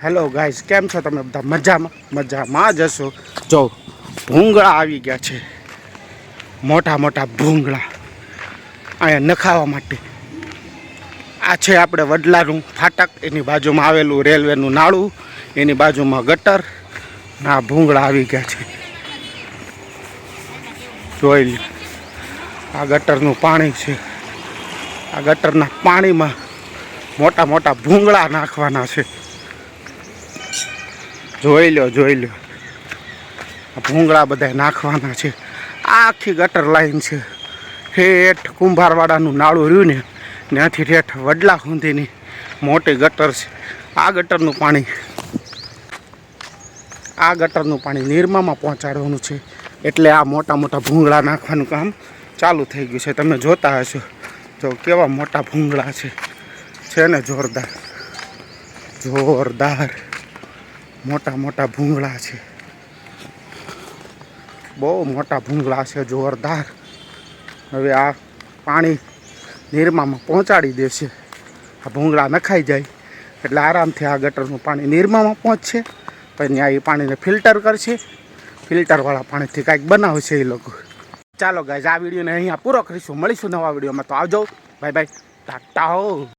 Hello guys, કેમ છો તમે બધા? મજામાં જ હશો. જો ભૂંગળા આવી ગયા છે, મોટા મોટા ભૂંગળા અહીંયા નખાવા માટે. આ છે આપણે વડલાનું ફાટક, એની બાજુમાં આવેલું રેલવેનું નાળું, એની બાજુમાં ગટર. આ ભૂંગળા આવી ગયા છે, જોઈ લો. આ ગટરનું પાણી છે. આ ગટરના પાણીમાં મોટા મોટા ભૂંગળા નાખવાના છે. જોઈ લો. આ ભૂંગળા બધા નાખવાના છે. આ આખી ગટર લાઈન છે. ઠેઠ કુંભારવાડાનું નાળું રહ્યું ને, ત્યાંથી ઠેઠ વડલા સુધીની મોટી ગટર છે. આ ગટરનું પાણી નિરમામાં પહોંચાડવાનું છે. એટલે આ મોટા મોટા ભૂંગળા નાખવાનું કામ ચાલુ થઈ ગયું છે. તમે જોતા હશો, જો કેવા મોટા ભૂંગળા છે ને, જોરદાર મોટા મોટા ભૂંગળા છે. બહુ મોટા ભૂંગળા છે, જોરદાર. હવે આ પાણી નિરમામાં પહોંચાડી દેશે. આ ભૂંગળા નખાઈ જાય એટલે આરામથી આ ગટરનું પાણી નિરમામાં પહોંચશે. પછી આ એ પાણીને ફિલ્ટર કરશે. ફિલ્ટરવાળા પાણીથી કાંઈક બનાવશે એ લોકો. ચાલો ગાઈઝ, આ વિડીયોને અહીંયા પૂરો કરીશું. મળીશું નવા વિડીયોમાં. તો આવજો, બાય બાય, ટાટા હો.